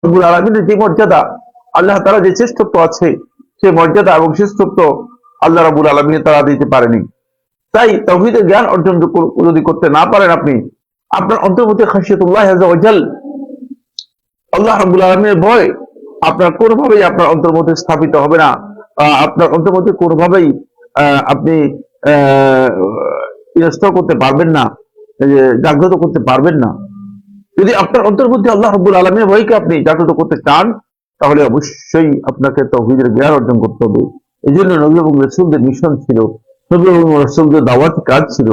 রব্বুল আলামিনের যে মর্যাদা, আল্লাহ তাআলা যে শ্রেষ্ঠত্ব আছে, সে মর্যাদা এবং শ্রেষ্ঠত্ব আল্লাহ রাব্বুল আলামিন তারা দিতে পারেনি। তাই তাওহীদের জ্ঞান অর্জন যদি করতে না পারেন আপনি, আপনার অন্তর্মধ্যে খাশিয়াতুল্লাহ আযজা ওয়া জাল, আল্লাহ রাব্বুল আলামিনের ভয় আপনার কোনোভাবেই আপনার অন্তর্মধ্যে স্থাপিত হবে না। আপনার অন্তর্মধ্যে কোনোভাবেই আপনি ইনস্টল করতে পারবেন না, জাগ্রত করতে পারবেন না। যদি আপনার অন্তর্মধ্যে আল্লাহ রাব্বুল আলামিনের ভয়কে আপনি জাগ্রত করতে চান, তাহলে অবশ্যই আপনাকে তাওহীদের জ্ঞান অর্জন করতে হবে। এই জন্য নবী এবং রাসূলদের মিশন ছিল, নবী এবং রাসূলদের দাওয়াতি কাজ ছিল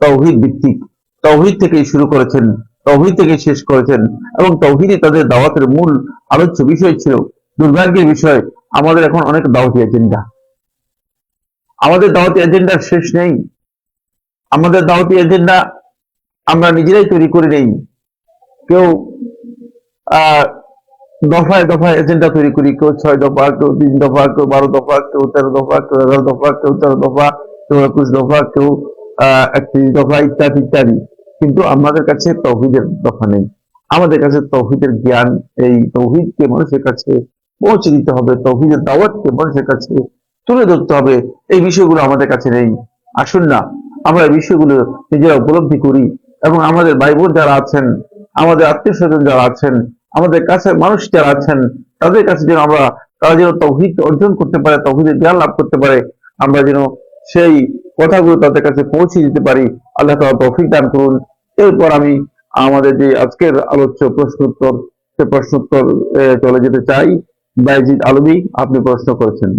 তাওহীদ ভিত্তিক। তাওহীদ থেকেই শুরু করেছেন, তাওহীদ থেকে শেষ করেছেন, এবং তাওহীদই তাদের দাওয়াতের মূল আলোচ্য বিষয় ছিল। দুর্ভাগ্যের বিষয়, আমাদের এখন অনেক দাওয়াতি এজেন্ডা, আমাদের দাওয়াতি এজেন্ডার শেষ নেই। আমাদের দাওয়াতি এজেন্ডা আমরা নিজেরাই তৈরি করে নেই। কেউ আহ দফায় দফায় এজেন্ডা তৈরি করি, কেউ 6 দফা, কেউ 3 দফা, কেউ 12 দফা, কেউ 13 দফা, কেউ 11 দফা, কেউ 13 দফা, কেউ 21 দফা, কেউ 31 দফা, ইত্যাদি ইত্যাদি। কিন্তু আমাদের কাছে তাওহীদের দফা নেই। আমাদের কাছে তাওহীদের জ্ঞান, এই তাওহীদকে মানুষের কাছে পৌঁছে দিতে হবে, তাওহীদের দাওয়াতকে মানুষের কাছে তুলে ধরতে হবে, এই বিষয়গুলো আমাদের কাছে নেই। আসুন না আমরা এই বিষয়গুলো নিজেরা উপলব্ধি করি, এবং আমাদের ভাই বোন যারা আছেন, আমাদের আত্মীয় স্বজন যারা আছেন, আমাদের কাছের মানুষ যারা আছেন, তাদের কাছে যেন আমরা, তারা যেন তাওহীদ অর্জন করতে পারে, তাওহীদের জ্ঞান লাভ করতে পারে, আমরা যেন সেই কথাগুলো তাদের কাছে পৌঁছে দিতে পারি। আল্লাহ তাআলা তৌফিক দান করুন। এরপর আমি আমাদের যে আজকের আলোচ্য প্রশ্নোত্তর, সে প্রশ্নোত্তর চলে যেতে চাই। বাইজিদ আলবী, আপনি প্রশ্ন করেছেন।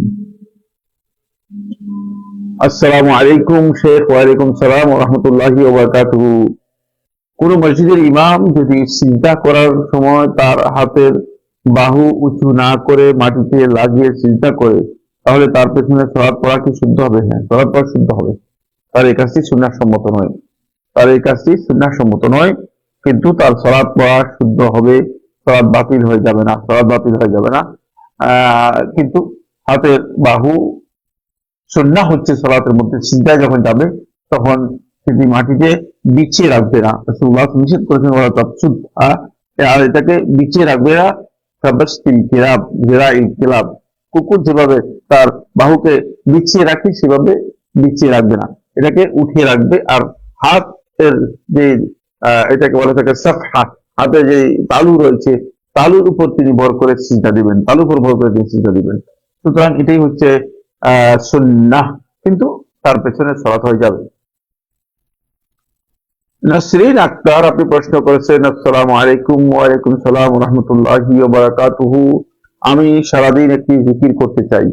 আসসালামু আলাইকুম শেখ। ওয়ালাইকুম সালাম ওয়া রাহমাতুল্লাহি ওয়া বারাকাতুহু। কোন মসজিদের ইমাম যদি সিজদা করার সময় তার হাতের বাহু উঁচু না করে মাটিতে লাগিয়ে সিজদা করে, তাহলে তার পেছনে সালাত পড়া কি শুদ্ধ হবে? হ্যাঁ, সালাত পড়া শুদ্ধ হবে। তার এই কাজটি সুন্নাহ সম্মত নয়, তার এই কাজটি সুন্নাহ সম্মত নয়, কিন্তু তার সালাত পড়া শুদ্ধ হবে, সালাত বাতিল হয়ে যাবে না, সালাত বাতিল হয়ে যাবে না। কিন্তু হাতের বাহু, সুন্নাহ হচ্ছে সালাতের মধ্যে সিজদায় যখন যাবে তখন সেটি মাটিতে বিছিয়ে রাখবে না। রাসূলুল্লাহ নিষেধ করেছেন ওয়ালা তাবসুতহা, আর এটাকে বিছিয়ে রাখবে না। কাবাসতিল কিরাব, জিরাইল কিরাব, কুকুর যেভাবে তার বাহুকে বিছিয়ে রাখে সেভাবে বিছিয়ে রাখবে না, এটাকে উঠিয়ে রাখবে। আর হাতের যে এটাকে বলা থাকে সাফহা, হাতে যে তালু রয়েছে, তালুর উপর তিনি ভর করে সিজদা দিবেন, তালুর উপর ভর করে তিনি সিজদা দিবেন। সুতরাং এটাই হচ্ছে সুন্নাহ, কিন্তু তার পেছনে সালাত হয়ে যাবে। নাসরিন আক্তার, আপনি প্রশ্ন করেছেন। আসসালামু আলাইকুম। ওয়ালাইকুম সালাম ওয়া রাহমাতুল্লাহি ওয়া বারাকাতুহু। আমি সারাদিন একটি জিকির করতে চাই।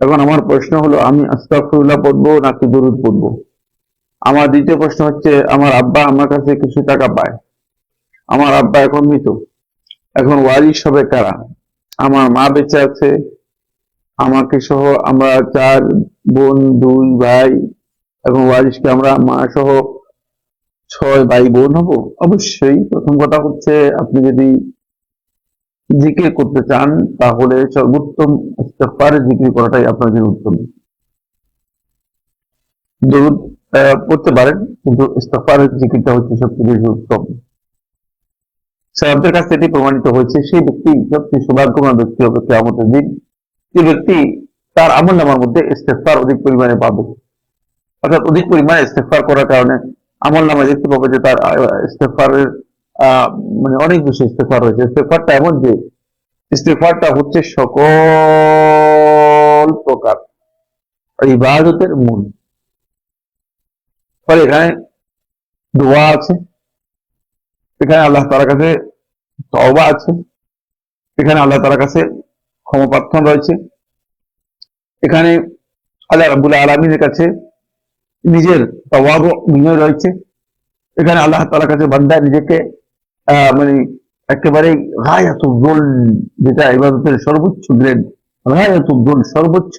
এখন আমার প্রশ্ন হলো, আমি আস্তাগফিরুল্লাহ পড়বো নাকি দুরূদ পড়বো? আমার দ্বিতীয় প্রশ্ন হচ্ছে, আমার আব্বা আমার কাছে কিছু টাকা পায়, আমার আব্বা এখন মৃত, এখন ওয়ারিশ হবে কারা? আমার মা বেঁচে আছে, আমাকে সহ আমরা 4 বোন 2 ভাই, এবং ওয়ারিশকে আমরা মা সহ 6 ভাই বোন হব। অবশ্যই প্রথম কথা হচ্ছে, আপনি যদি জিকির করতে চান তাহলে সর্বোত্তম ইস্তেগফারের জিকির করাটাই আপনার জন্য উত্তম। দরুদ পড়তে পারেন, কিন্তু ইস্তেগফারের জিকিরটা হচ্ছে সবচেয়ে বেশি উত্তম। সাহাবাদের কাছে এটি প্রমাণিত হয়েছে, সেই ব্যক্তি সবচেয়ে সৌভাগ্যবান ব্যক্তি হবে কিয়ামতের দিন, যে ব্যক্তি তার আমলনামার মধ্যে ইস্তেগফার অধিক পরিমাণে পাবে। অর্থাৎ অধিক পরিমাণে ইস্তেগফার করার কারণে আমলনামায় দেখতে পাবে যে তার ইস্তেগফারের মানে অনেক বেশি ইস্তেগফার হয়েছে। ইস্তেগফারটা এমন যে, ইস্তেগফারটা হচ্ছে সকল প্রকার ইবাদতের মূল। ফলে এখানে দোয়া আছে, এখানে আল্লাহ তাআলার কাছে তওবা আছে, এখানে আল্লাহ তাআলার কাছে ক্ষমা প্রার্থনা রয়েছে, এখানে আল্লাহ রাব্বুল আলামিনের কাছে নিজের তাওয়াদু বিনয় রয়েছে, এখানে আল্লাহ তাআলার কাছে বান্দা নিজেকে মানে একেবারে গায়াতুল যুল, যেটা ইবাদতের সর্বোচ্চ গ্রেড, গায়াতুল যুল, সর্বোচ্চ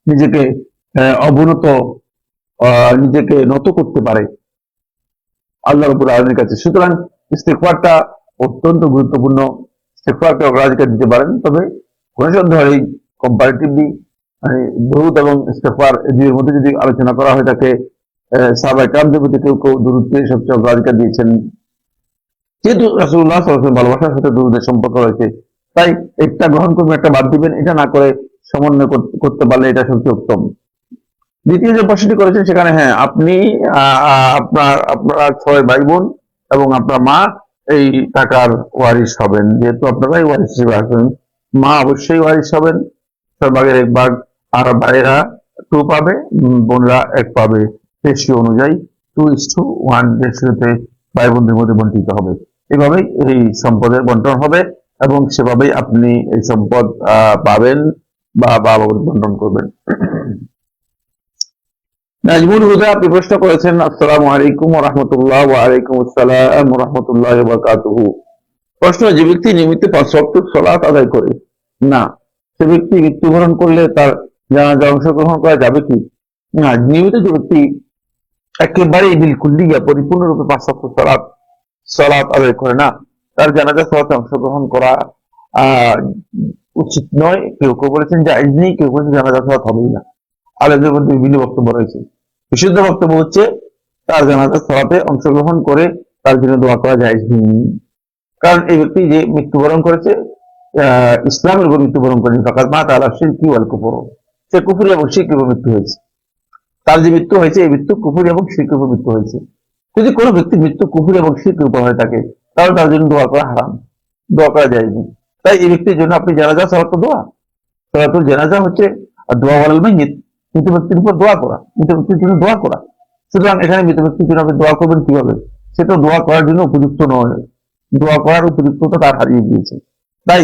নিজেকে অবনত, নিজেকে নত করতে পারে আল্লাহ রাব্বুল আলামিনের কাছে। সুতরাং ইস্তেগফারটা অত্যন্ত গুরুত্বপূর্ণ। ইস্তেগফারকে অগ্রাধিকার দিতে পারেন, তবে কোন সন্দেহ নেই কম্পারেটিভলি মানে দুরূদ এবং ইস্তেগফার এই দুইয়ের মধ্যে যদি আলোচনা করা হয় থাকে, সাহাবায়ে কেরামদের মধ্যে কেউ কেউ দুরূদকে সবচেয়ে অগ্রাধিকার দিয়েছেন। যেহেতু রাসূলুল্লাহ সাল্লাল্লাহু আলাইহি ওয়াসাল্লাম ভালোবাসার সাথে দুরূদের সম্পর্ক রয়েছে, তাই একটা গ্রহণ করবেন, একটা বাদ দিবেন, এটা না করে সমন্বয় করতে পারলে এটা সবচেয়ে উত্তম। দ্বিতীয় যে প্রশ্নটি করেছেন সেখানে, হ্যাঁ, আপনি আপনারা 6 ভাই বোন এবং আপনার মা এই টাকার ওয়ারিশ হবেন। যেহেতু আপনারাই ওয়ারিশ হিসেবে আসবেন, মা অবশ্যই ওয়ারিশ হবেন, 6 ভাগের 1 ভাগ। আর ভাইয়েরা 2 পাবে, বোনরা 1 পাবে। রেশিও অনুযায়ী 2:1 রেশিওতে ভাই বোনদের মধ্যে বন্টিত হবে। এভাবেই এই সম্পদের বন্টন হবে এবং সেভাবেই আপনি এই সম্পদ পাবেন বা বাবা বন্টন করবেন। নাজমুল হুদা আপনি প্রশ্ন করেছেন, আসসালামু আলাইকুম ওয়া রাহমাতুল্লাহ। ওয়া আলাইকুম আসসালাম ওয়া রাহমাতুল্লাহি ওয়া বারাকাতুহু। প্রশ্ন, যে ব্যক্তি নিয়মিত 5 ওয়াক্ত সালাত আদায় করে না, সে ব্যক্তি মৃত্যুবরণ করলে তার জানাজা অংশগ্রহণ করা যাবে কি? না, নিয়মিত যে ব্যক্তি একেবারে বিলকুল্লিয়া পরিপূর্ণরূপে 5 ওয়াক্ত সালাত আদায় করে না, তার জানাজা সালাতে অংশগ্রহণ করা উচিত নয়। কেউ কেউ বলেছেন জায়েজ নেই, কেউ বলেছেন জানাজা সালাত হবেই না। আলেমদের মধ্যে বিভিন্ন বক্তব্য রয়েছে। বিশুদ্ধ বক্তব্য হচ্ছে তার জানাজা সালাতে অংশগ্রহণ করে তার জন্য দোয়া করা জায়েজ নেই। কারণ এই ব্যক্তি যে মৃত্যুবরণ করেছে ইসলামের উপর মৃত্যুবরণ করেছে, ফাকাদ মাতা আলা শিরকি ওয়াল কুফর, সে কুফর এবং শিরকের উপর মৃত্যু হয়েছে। তার যে মৃত্যু হয়েছে এই মৃত্যু কুফর এবং শিরকের উপর মৃত্যু হয়েছে। যদি কোনো ব্যক্তির মৃত্যু কুফর এবং শিরকের উপর হয়ে থাকে, তাহলে তার জন্য দোয়া করা হারাম, দোয়া করা জায়েজ নেই। তাই এই ব্যক্তির জন্য আপনি জানাজা সালাত দোয়া, সালাতুল জানাজা হচ্ছে দোয়া ওয়ালাল মাইয়িত, মৃত ব্যক্তির উপর দোয়া করা, মৃত ব্যক্তির জন্য দোয়া করা। সুতরাং এখানে মৃত ব্যক্তির জন্য আপনি দোয়া করবেন কিভাবে? সে তো দোয়া করার জন্য উপযুক্ত নয়, দোয়া করার উপযুক্ততা তার হারিয়ে গিয়েছে। তাই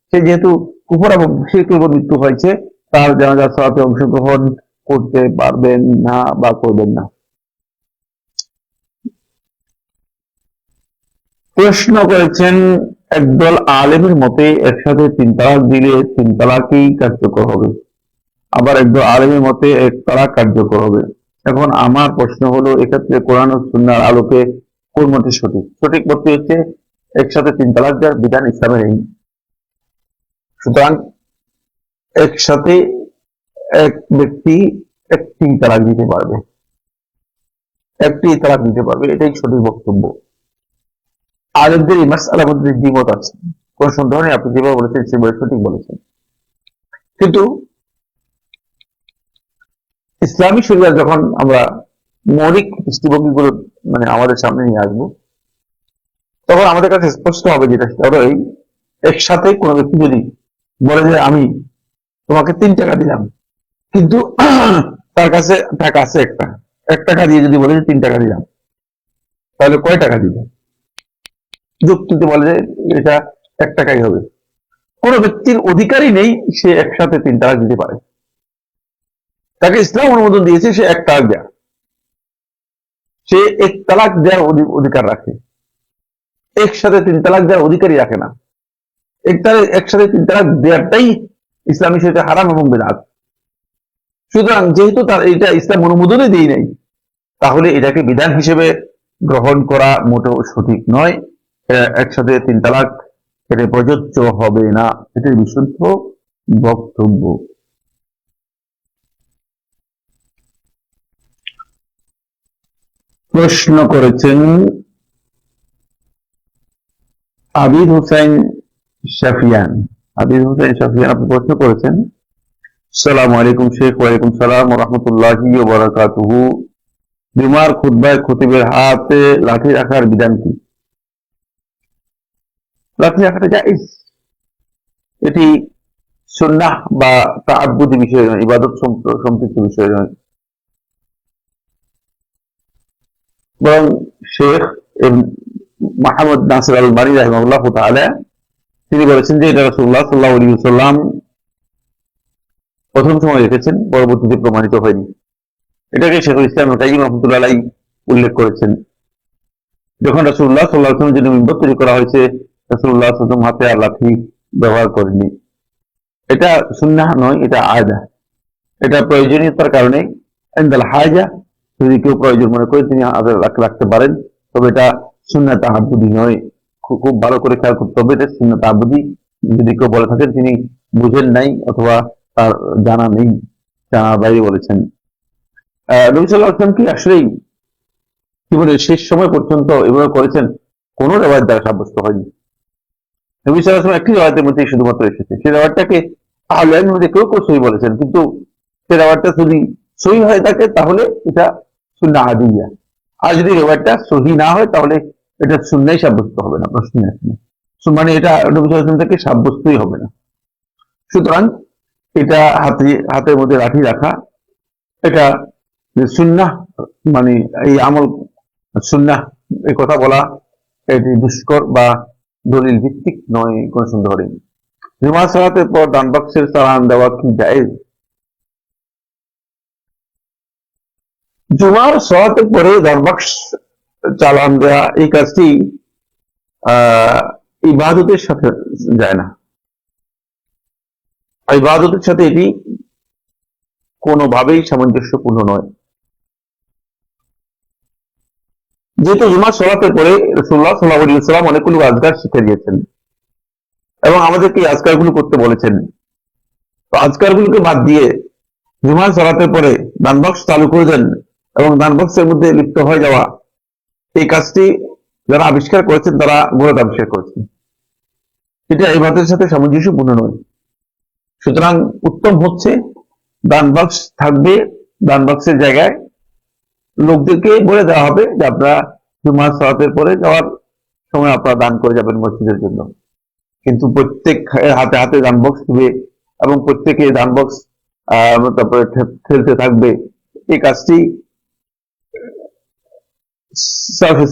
সে যেহেতু কুফর এবং শিরকের উপর মৃত্যু হয়েছে, তার জানাজার সালাতে অংশগ্রহণ করতে পারবেন না বা করবেন না। প্রশ্ন করেছেন, একদল আলেমের মতে একসাথে 3 তালাক দিলে 3 তালাকই কার্যকর হবে, আবার একদল আলেমের মতে 1 তালাক কার্যকর হবে। এখন আমার প্রশ্ন হলো, এক্ষেত্রে কোরআন ও সুন্নাহর আলোকে কোন মতটি সঠিক? সঠিক মতটি হচ্ছে একসাথে 3 তালাক দেওয়ার বিধান ইসলামে নেই। সুতরাং একসাথে এক ব্যক্তি 1টি তালাক দিতে পারবে, 1টি তালাক দিতে পারবে, এটাই সঠিক বক্তব্য। আলেমদের এই মাসআলার মধ্যে দ্বিমত আছে, কোন সন্দেহ নেই, আপনি যেভাবে বলেছেন সেভাবে সঠিক বলেছেন। কিন্তু ইসলামী শরিয়াত যখন আমরা মৌলিক দৃষ্টিভঙ্গিগুলো আমাদের সামনে নিয়ে আসবো, তখন আমাদের কাছে স্পষ্ট হবে যেটা, সেটা হলো এই, একসাথে কোনো ব্যক্তি যদি বলে যে আমি তোমাকে 3 টাকা দিলাম, কিন্তু তার কাছে টাকা আছে 1 টাকা দিয়ে যদি বলে যে 3 টাকা দিলাম, তাহলে কয় টাকা দিবে? যুক্তিতে বলে যে এটা 1 টাকাই হবে। কোন ব্যক্তির অধিকারই নেই সে একসাথে 3 টাকা দিতে পারে, তাকে ইসলাম অনুমোদন দিয়েছে সে 1 তালাক দেয়, সে 1 তালাক দেওয়ার অধিকার রাখে, একসাথে 3 তালাক দেওয়ার অধিকারই রাখে না। একসাথে 3 তালাক দেওয়াটাই ইসলামী শরীয়তে হারাম এবং বিদআত। সুতরাং যেহেতু তার এটা ইসলাম অনুমোদনই দেয় নাই, তাহলে এটাকে বিধান হিসেবে গ্রহণ করা মোটেও সঠিক নয়। একসাথে 3 তালাক এটা প্রযোজ্য হবে না, এটাই বিশুদ্ধ বক্তব্য। প্রশ্ন করেছেন আবিদ হোসেন শাফিয়ান। আবিদ হোসেন শাফিয়ান আপনি প্রশ্ন করেছেন, আসসালামু আলাইকুম শেখ। ওয়ালাইকুম সালাম ওয়া রাহমাতুল্লাহি ওয়া বারাকাতুহু। জুমার খুতবায় খতিবের হাতে লাঠি রাখার বিধান কি? লাঠি রাখাটা জায়েজ, এটি সুন্নাহ বা তাআব্বুদি বিষয় নয়, ইবাদত সম্পৃক্ত বিষয় নয়। বরং শেখ মাহমুদ নাসির আল আলবানী রাহিমাহুল্লাহ তাআলা তিনি বলেছেন যে এটা রাসূলুল্লাহ সাল্লাল্লাহু আলাইহি ওয়াসাল্লাম প্রথম সময় রেখেছেন, পরবর্তীতে প্রমাণিত হয়নি। এটাকে শেখুল ইসলাম ইবনে কাইয়্যিম রাহমাতুল্লাহ আলাইহি উল্লেখ করেছেন। যখন রাসূলুল্লাহ সাল্লাল্লাহু আলাইহি ওয়াসাল্লামের জন্য মিম্বর তৈরি করা হয়েছে, রাসূলুল্লাহ সাল্লাল্লাহু আলাইহি ওয়াসাল্লাম হাতে আর লাঠি ব্যবহার করেননি। এটা সুন্নাহ নয়, এটা আদা। এটা প্রয়োজনীয়তার কারণে ইনদাল হাজা, যদি কেউ প্রয়োজন মনে করে তিনি হাতে রাখতে পারেন, তবে এটা সুন্নাত তাআব্বুদি নয়। খুব ভালো করে খেয়াল করতে হবে, এটা সুন্নাত তাআব্বুদি। যদি কেউ বলে থাকেন তিনি বুঝেন নাই অথবা তার জানা নেই, জানার বাইরে বলেছেন। নবী সাল্লাল্লাহু আলাইহি ওয়াসাল্লাম কি আসলেই জীবনের শেষ সময় পর্যন্ত এভাবে করেছেন? কোনো রেওয়ায়ত দ্বারা সাব্যস্ত হয়নি। নবী সাল্লাল্লাহু আলাইহি ওয়াসাল্লাম একটি রেওয়ায়তের মধ্যে শুধুমাত্র এসেছে, সেই রেওয়ায়তটাকে আহলে ইলমের মধ্যে কেউ কেউ সহি বলেছেন, কিন্তু সেই রেওয়ায়তটা যদি সহি হয়ে থাকে তাহলে এটা সুন্নাহ আদিয়া, আর যদি রেওয়ায়তটা সহি না হয় তাহলে এটা সুন্নাহই সাব্যস্ত হবে না, প্রশ্ন আসে না। মানে এটা নবী সাল্লাল্লাহু আলাইহি ওয়াসাল্লাম থেকে সাব্যস্তই হবে না। সুতরাং এটা হাতের মধ্যে লাঠি রাখা, এটা যে সুন্নাহ, মানে এই আমল সুন্নাহ এই কথা বলা এটি দুষ্কর বা দলিল ভিত্তিক নয়, কোন সন্দেহ নেই। জুমার সালাতের পর ডান বাক্সের সালাম দেওয়া কি জায়েজ? জুমার সালাতের পরে ডান বাক্স চালান দেওয়া এই কাজটি ইবাদতের সাথে যায় না, ইবাদতের সাথে এটি কোনোভাবেই সামঞ্জস্যপূর্ণ নয়। যেহেতু জুমার সালাতের পরে রাসূলুল্লাহ সাল্লাল্লাহু আলাইহি ওয়াসাল্লাম অনেকগুলো আজকার শিখিয়ে দিয়েছেন এবং আমাদেরকে এই আজকারগুলো করতে বলেছেন, তো আজকারগুলোকে বাদ দিয়ে জুমার সালাতের পরে ডান বক্স চালু করে দেন এবং ডান বক্সের মধ্যে লিপ্ত হয়ে যাওয়া, এই কাজটি যারা আবিষ্কার করেছেন তারা মূলত আবিষ্কার করেছেন, এটা ইবাদতের সাথে সামঞ্জস্যপূর্ণ নয়। সুতরাং উত্তম হচ্ছে ডান বক্স থাকবে, ডান বক্সের জায়গায় লোকদেরকে বলে দেওয়া হবে যে আপনারা জুমার সালাতের পরে যাওয়ার সময় আপনারা দান করে যাবেন মসজিদের জন্য, কিন্তু প্রত্যেক হাতে হাতে দান বক্স দিবে এবং প্রত্যেকে দান বক্স তারপরে খেলতে থাকবে, এই কাজটি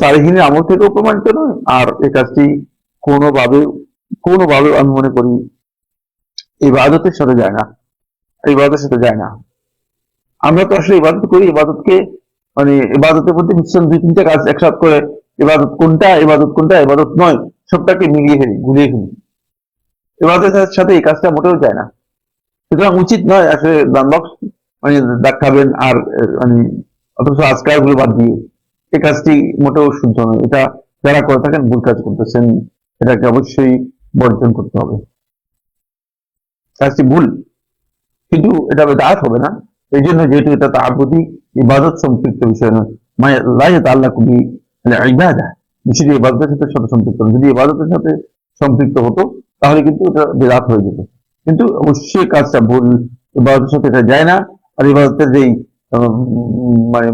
সালেহীনের আমল থেকেও প্রমাণিত নয়, আর এই কাজটি কোনোভাবে আমি মনে করি ইবাদতের সাথে যায় না, ইবাদতের সাথে যায় না। আমরা তো আসলে ইবাদত করি, ইবাদতকে মানে ইবাদতের মধ্যে মিশ্রণ দুই তিনটা কাজ একসাথে করে ইবাদত কোনটা ইবাদত নয় সবটাকে মিলিয়ে ফেলি, গুলিয়ে ফেলি, ইবাদতের সাথে এই কাজটা মোটেও যায় না। সুতরাং উচিত নয় আসলে দান বক্স মানে দেখাবেন আর মানে অথচ আজকাল গুলো বাদ দিয়ে, এই কাজটি মোটেও শুদ্ধ নয়, এটা যারা করে থাকেন ভুল কাজ করতেছেন, এটাকে অবশ্যই বর্জন করতে হবে, কাজটি ভুল, কিন্তু এটা বেদাত হবে না। এই জন্য যেহেতু এটা তাআবুদি ইবাদত সম্পৃক্ত বিষয় নয়, মানে লা ইয়াতাআল্লাকু বি ইবাদা, বিষয়টি ইবাদতের সাথে সম্পৃক্ত, যদি ইবাদতের সাথে সম্পৃক্ত হতো তাহলে কিন্তু এটা বেদাত হয়ে যেত, কিন্তু অবশ্যই কাজটা ভুল, ইবাদতের সাথে এটা যায় না। আর ইবাদতের যেই মানে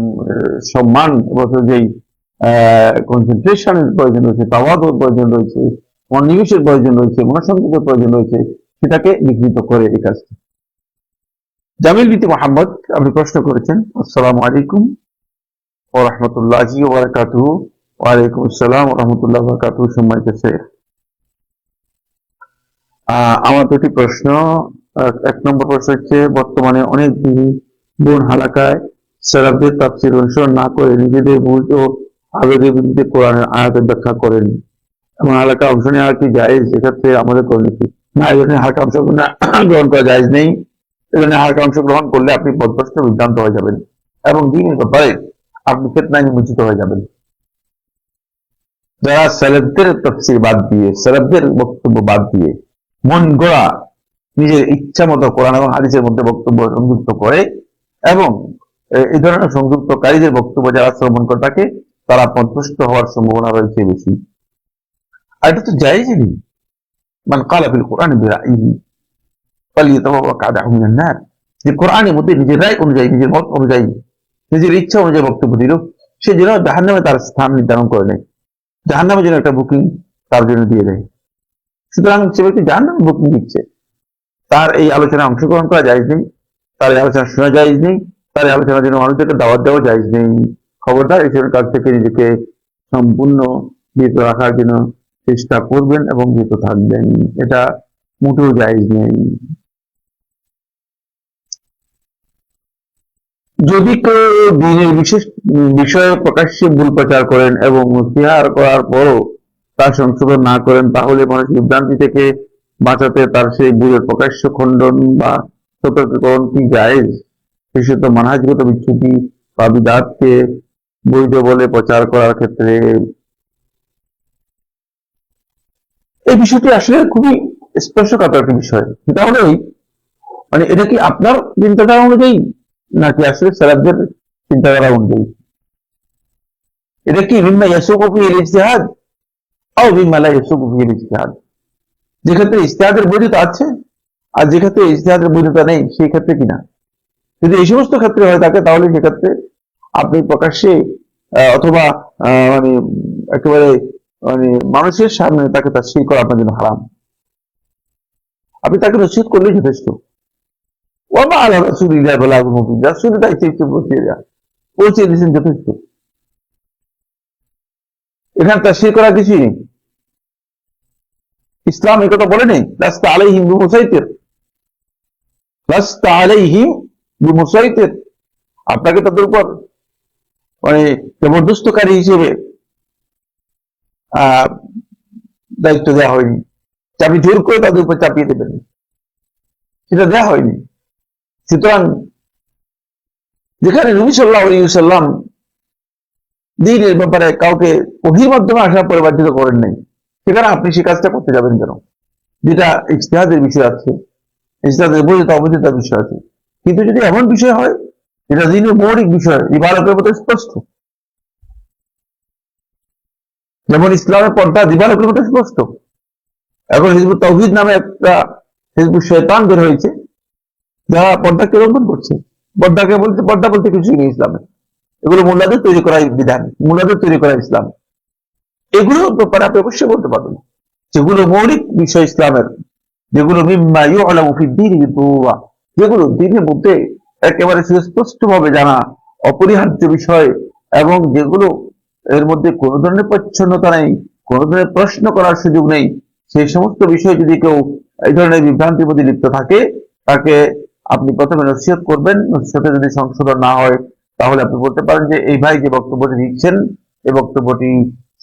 সম্মান, ইবাদতের যেই কনসেন্ট্রেশনের প্রয়োজন রয়েছে, তাওয়াদুর প্রয়োজন রয়েছে, মনোনিবেশের প্রয়োজন রয়েছে, মনোসংযোগের প্রয়োজন রয়েছে, সেটাকে বিঘ্নিত করে এই কাজটি। জামিল বিনতে মোহাম্মদ আপনি প্রশ্ন করেছেন, আসসালামু আলাইকুম ওয়া রাহমাতুল্লাহি ওয়া বারাকাতুহু। ওয়া আলাইকুম আসসালাম ওয়া রাহমাতুল্লাহি ওয়া বারাকাতুহু। সম্মানিত শেখ, আমার দুটি প্রশ্ন। এক নম্বর প্রশ্ন হচ্ছে, বর্তমানে অনেক বোন হালাকায় সালাফদের তাফসীর অনুসরণ না করে নিজেদের বুঝ ও আবেগের বিরুদ্ধে কোরআনের আয়াতের ব্যাখ্যা করেন, এবং হালাকা অংশ নেওয়া কি জায়েজ? এক্ষেত্রে আমাদের করণীয় কি? না, এই ধরনের হালকা গ্রহণ করা জায়েজ নেই। এই ধরনের হালকা অংশগ্রহণ করলে আপনি পথভ্রষ্ট বিভ্রান্ত হয়ে যাবেন এবং দ্বিনীয় ব্যাপারে আপনি ফিতনায় নিমজ্জিত হয়ে যাবেন। যারা সালাফদের তাফসীর বাদ দিয়ে, সালাফদের বক্তব্য বাদ দিয়ে মন গড়া নিজের ইচ্ছা মতো কোরআন এবং হাদিসের মধ্যে বক্তব্য সংযুক্ত করে এবং এই ধরনের সংযুক্তকারীদের বক্তব্য যারা শ্রবণ করে থাকে, তারা পথভ্রষ্ট হওয়ার সম্ভাবনা রয়েছে বেশি। আর এটা তো জায়েজই নেই। মান ক্বালা ফিল কুরআনি বিরাইহি ফালিয়াতাবাওয়া মাকআদাহু মিনান নার, যে কোরআনের মধ্যে নিজের রায় অনুযায়ী, নিজের মত অনুযায়ী, নিজের ইচ্ছা অনুযায়ী বক্তব্য দিল, সে যেন জাহান্নামে তার স্থান নির্ধারণ করে নেয়, জাহান্নামে যেন একটা বুকিং তার জন্য দিয়ে দেয়। সুতরাং সে ব্যক্তি জাহান্নামে বুকিং দিচ্ছে, তার এই আলোচনায় অংশগ্রহণ করা জায়েজ নেই, তার এই আলোচনা শোনা জায়েজ নেই, তার এই আলোচনার জন্য মানুষদেরকে দাওয়াত দেওয়া জায়েজ নেই। খবরদার এই কাজ থেকে নিজেকে সম্পূর্ণ বিরত রাখার জন্য চেষ্টা করবেন এবং বিরত থাকবেন, এটা মোটেও জায়েজ নেই। যদি কেউ দিনের বিশেষ বিষয়ে প্রকাশ্যে ভুল প্রচার করেন এবং নসিহত করার পরও তা সংশোধন না করেন, তাহলে মানুষ বিভ্রান্তি থেকে বাঁচাতে তার সেই ভুলের প্রকাশ্য খণ্ডন বা সতর্কীকরণ কি জায়েজ? বিশেষত মানহাজগত বিচ্যুতি বা বিদাতকে বৈধ বলে প্রচার করার ক্ষেত্রে। এই বিষয়টি আসলে খুবই স্পর্শকাতর একটা বিষয়। সেটা হলো মানে এটা কি আপনার চিন্তাধারা অনুযায়ী নাকি আসলে সালাফদের চিন্তাধারা অনুযায়ী? এটা কি মিম্মা ইয়াসুকু ফিহিল ইজতিহাদ, আও বিমা লা ইয়াসুকু ফিহি ইজতিহাদ, যে ক্ষেত্রে ইজতিহাদের বৈধতা আছে আর যে ক্ষেত্রে ইজতিহাদের বৈধতা নেই সেই ক্ষেত্রে কিনা। যদি এই সমস্ত ক্ষেত্রে হয়ে থাকে তাহলে সেক্ষেত্রে আপনি প্রকাশ্যে অথবা মানে একেবারে মানে মানুষের সামনে তাকে তাফসীর করা আপনার জন্য হারাম। আপনি তাকে নসিহত করলেই যথেষ্ট। ওমা আলা রাসূলিল্লাহি বালাগুল মুবিন, রাসূলের দায়িত্ব একটু পৌঁছে দিয়েছেন যথেষ্ট। এখানে তাফসীর করা কিছুই নেই। ইসলাম এই কথা বলেনি লাস্তা আলাইহিম বিমুসাইতির, লাস্তা আলাইহিম বিমুসাইতির, আপনাকে তাদের উপর মানে জবরদস্তকারী হিসেবে দায়িত্ব দেওয়া হয়নি, আপনি জোর করে তাদের উপর চাপিয়ে দেবেন, সেটা দেওয়া হয়নি। সুতরাং যেখানে নবী সাল্লাল্লাহু আলাইহি ওয়াসাল্লাম দ্বীনের ব্যাপারে কাউকে ওহীর মাধ্যমে আসা পরিবর্তিত করেন নাই, সেখানে আপনি সেই কাজটা করতে যাবেন কেন? যেটা ইজতিহাদের বিষয় আছে, ইজতিহাদের বৈধতা অবৈধতার বিষয় আছে। কিন্তু যদি এমন বিষয় হয় যেটা দ্বীনের মৌলিক বিষয়, দিবালোকের মতো স্পষ্ট, যেমন ইসলামের পর্দা দিবালোকের মতো স্পষ্ট। এখন হিজবুত তাওহীদ নামে একটা হিজবুত শয়তান বের হয়েছে যারা পর্দাকে লঙ্ঘন করছে। পর্দা বলতে কিছুই নেই ইসলামে, এগুলো মোল্লাদের তৈরি করা বিধান, মোল্লাদের তৈরি করা ইসলাম। এগুলো ব্যাপারে আপনি অবশ্যই বলতে পারবেন, যেগুলো মৌলিক বিষয় ইসলামের, যেগুলো মিম্মা ইউলামু ফিদ-দীন বিদুওয়া, যেগুলো দ্বীনের মধ্যে একেবারে সুস্পষ্ট ভাবে জানা অপরিহার্য বিষয়, এবং যেগুলো এর মধ্যে কোনো ধরনের পরিচ্ছন্নতা নেই, কোনো ধরনের প্রশ্ন করার সুযোগ নেই, সেই সমস্ত বিষয় যদি কেউ এই ধরনের বিভ্রান্তির মধ্যে লিপ্ত থাকে, তাকে আপনি প্রথমে নসিহত করবেন। নসিহতে যদি সংশোধন না হয় তাহলে আপনি বলতে পারেন যে এই ভাই যে বক্তব্যটি দিচ্ছেন এই বক্তব্যটি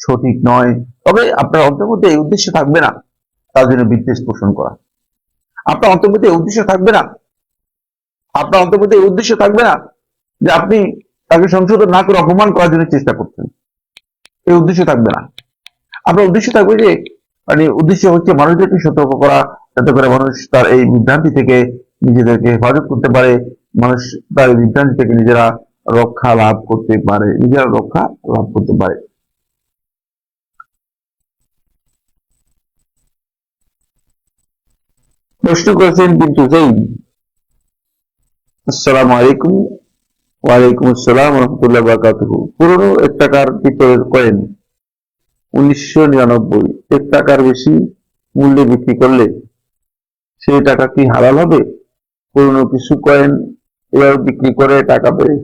সঠিক নয়। তবে আপনার অন্তর্মধ্যে এই উদ্দেশ্য থাকবে না তার জন্য বিদ্বেষ পোষণ করা, আপনার অন্তর্মধ্যে এই উদ্দেশ্য থাকবে না, আপনার অন্তর্মধ্যে এই উদ্দেশ্য থাকবে না যে আপনি তাকে সংশোধন না করে অপমান করার জন্য চেষ্টা করছেন, এই উদ্দেশ্য থাকবে না। আপনার উদ্দেশ্য থাকবে যে মানে উদ্দেশ্য হচ্ছে মানুষদেরকে সতর্ক করা, যাতে করে মানুষ তার এই বিভ্রান্তি থেকে নিজেদেরকে হেফাজত করতে পারে, মানুষ তার এই বিভ্রান্তি থেকে নিজেরা রক্ষা লাভ করতে পারে, নিজেরা রক্ষা লাভ করতে পারে। প্রশ্ন করেছেন কিন্তু আসসালামু আলাইকুম। ওয়ালাইকুম আসসালাম রহমতুল্লাহ বারাকাতুহু। পুরনো 1 টাকার পিতলের কয়েন 1999 1 টাকার বেশি মূল্যে বিক্রি করলে সেই টাকা কি হালাল হবে? পুরনো কিছু কয়েন এবার বিক্রি করে টাকা পেয়ে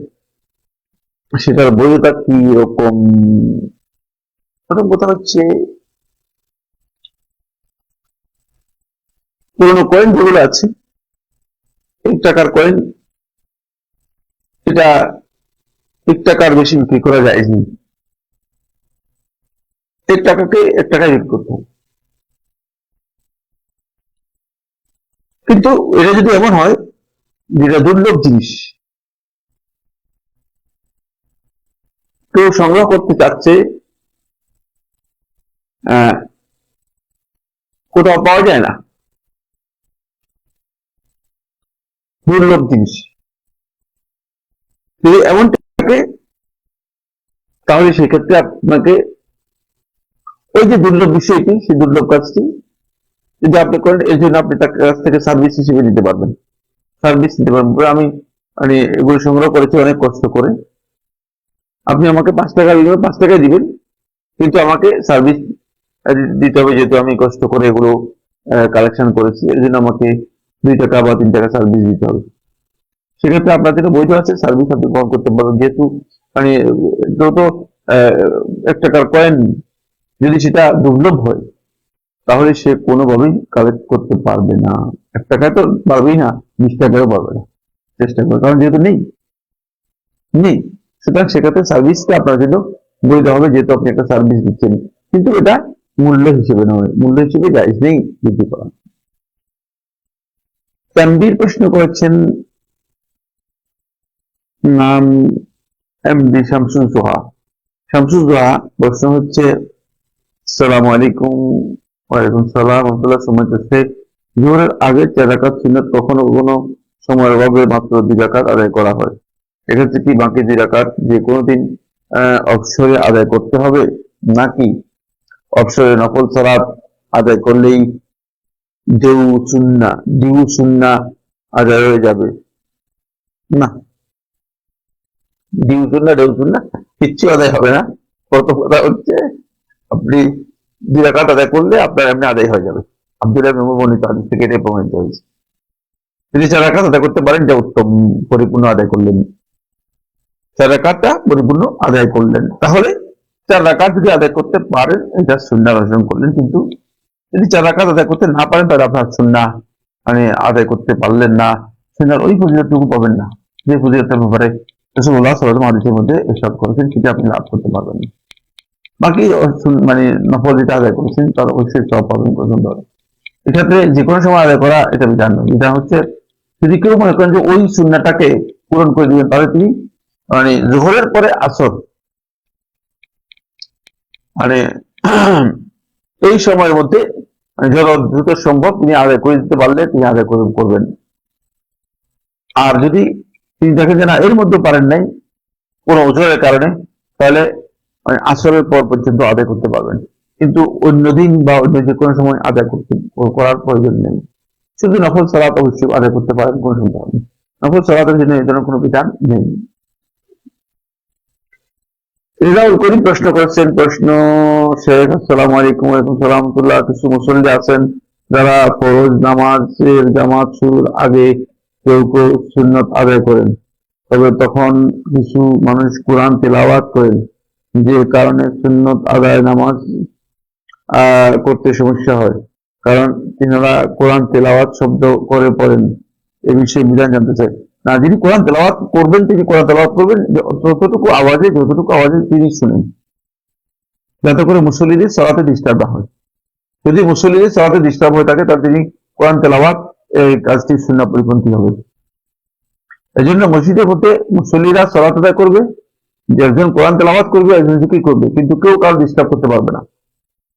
সেটার বৈধতা কি রকম? প্রথম কথা হচ্ছে পুরনো কয়েন যেগুলো আছে 1 টাকার কয়েন, এটা 1 টাকার বেশি বিক্রি করা যায় নি। 1 টাকাকে 1 টাকায় বিক্রি করতে হবে। কিন্তু এটা যদি এমন হয় যেটা দুর্লভ জিনিস, কেউ সংগ্রহ করতে চাচ্ছে, কোথাও পাওয়া যায় না, দুর্লভ জিনিস যদি এমন থাকে, তাহলে সেক্ষেত্রে আপনাকে ওই যে দুর্লভ বিষয়টি, সেই দুর্লভ কাজটি যদি আপনি করেন, এর জন্য আপনি তার কাছ থেকে সার্ভিস হিসেবে দিতে পারবেন, সার্ভিস দিতে পারবেন। আমি মানে এগুলো সংগ্রহ করেছি অনেক কষ্ট করে, আপনি আমাকে 5 টাকা দিবেন, 5 টাকায় দিবেন, কিন্তু আমাকে সার্ভিস দিতে হবে, যেহেতু আমি কষ্ট করে এগুলো কালেকশন করেছি, এর জন্য আমাকে 2 টাকা বা 3 টাকা সার্ভিস দিতে হবে। সেক্ষেত্রে আপনার যেটা বৈধ আছে সার্ভিস আপনি গ্রহণ করতে পারবেন, যেহেতু মানে যত 1 টাকার কয়েন যদি সেটা দুর্লভ হয় তাহলে সে কোনোভাবেই কালেক্ট করতে পারবে না। 1 টাকায় তো পারবেই না, 20 টাকায়ও পারবে না, চেষ্টা করবে, কারণ যেহেতু নেই। সুতরাং সেক্ষেত্রে সার্ভিসটা আপনার জন্য বৈধ হবে, যেহেতু আপনি একটা সার্ভিস দিচ্ছেন, কিন্তু এটা মূল্য হিসেবে নয়, মূল্য হিসেবে জায়েজ নেই বিক্রি করা। তানবীর প্রশ্ন করেছেন, নাম এমডি শামসুল জোহা। শামসুল জোহা প্রশ্ন হচ্ছে, আসসালামু আলাইকুম। ওয়ালাইকুম সালাম রহমতুল্লাহ। সময় শেখ, জোহরের আগে 4 রাকাত সুন্নাত কখনো কখনো সময়ের অভাবে মাত্র 2 রাকাত আদায় করা হয়, এক্ষেত্রে কি বাকি 2 রাকাত যে কোনো দিন অবসরে আদায় করতে হবে নাকি অবসরে নফল সালাত আদায় করলেই ডিউ সুন্না আদায় হয়ে যাবে? না, ডিউ সুন্না কিচ্ছু আদায় হবে না। প্রথম কথা হচ্ছে আপনি 2 রাকাত আদায় করলে আপনার এমনি আদায় হয়ে যাবে। আব্দুল্লাহ ইবনে উমর বর্ণিত হাদিস থেকে এটা প্রমাণিত হয়েছে। যদি 4 রাকাত আদায় করতে পারেন যা উত্তম, পরিপূর্ণ আদায় করলেন, 4 রাকাতটা পরিপূর্ণ আদায় করলেন, তাহলে 4 রাকাত যদি আদায় করতে পারেন এটা সুন্নাহ অর্জন করলেন। কিন্তু যদি 4 রাকাত আদায় করতে না পারেন তাহলে আপনার সুন্নাহ আদায় করতে পারলেন না, সুন্নাহর ওই ফজিলতটুকু পাবেন না যে ফজিলতের ব্যাপারে রাসূলুল্লাহ সাল্লাল্লাহু আলাইহি হাদিসের মধ্যে ইরশাদ করেছেন, সেটা আপনি লাভ করতে পারবেন না। বাকি নফল যেটা আদায় করেছেন তার অবশ্যই সওয়াব পাবেন পছন্দ হবে। এক্ষেত্রে যে কোনো সময় আদায় করা এটা বিধান নয়। এটা হচ্ছে যদি কেউ মনে করেন যে ওই সুন্নাহটাকে পূরণ করে দিবেন, তাহলে তিনি যোহরের পরে আসর এই সময়ের মধ্যে যত দ্রুত সম্ভব তিনি আদায় করে দিতে পারলে তিনি আদায় করবেন। আর যদি তিনি দেখেন যে না এর মধ্যে পারেন নাই কোনো ওজোরের কারণে, তাহলে আসরের পর পর্যন্ত আদায় করতে পারবেন। কিন্তু অন্য দিন বা অন্য যে কোনো সময় আদায় করার প্রয়োজন নেই। শুধু নফল সালাত অবশ্যই আদায় করতে পারেন, কোনো সমস্যা নেই। নফল সালাতের জন্য এই ধরনের কোনো বিধান নেই। রিজাউল করিম প্রশ্ন করেছেন, প্রশ্ন শেখ, আসসালামু আলাইকুম। ওয়ালাইকুম সালাম রাহমাতুল্লাহ। কিছু মুসল্লি আছেন যারা ফরজ নামাজের জামাত শুরুর আগে কেউ কেউ সুন্নত আদায় করেন, তবে তখন কিছু মানুষ কোরআন তেলাওয়াত করেন, যে কারণে সুন্নত আদায় নামাজ করতে সমস্যা হয়, কারণ তিনারা কোরআন তেলাওয়াত শব্দ করে পড়েন। এ বিষয়ে বিধান জানতে চাই। না, যিনি কোরআন তেলাওয়াত করবেন তিনি কোরআন তেলাওয়াত করবেন যতটুকু আওয়াজে তিনি শুনেন, যাতে করে মুসল্লিদের সালাতে ডিস্টার্ব না হয়। যদি মুসল্লিদের সালাতে ডিস্টার্ব হয়ে থাকে তাহলে তিনি কোরআন তেলাওয়াত এই কাজটি সুন্নাহ পরিপন্থী হবে। এই জন্য মসজিদের মধ্যে মুসল্লিরা সালাত আদায় করবে, যে একজন কোরআন তেলাওয়াত করবে, একজন জিকির করবে, কিন্তু কেউ কারো ডিস্টার্ব করতে পারবে না।